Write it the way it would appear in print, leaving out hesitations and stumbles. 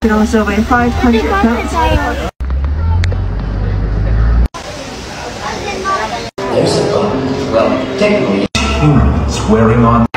can also weigh 500 pounds. There's a button. Well, technically, humans wearing on.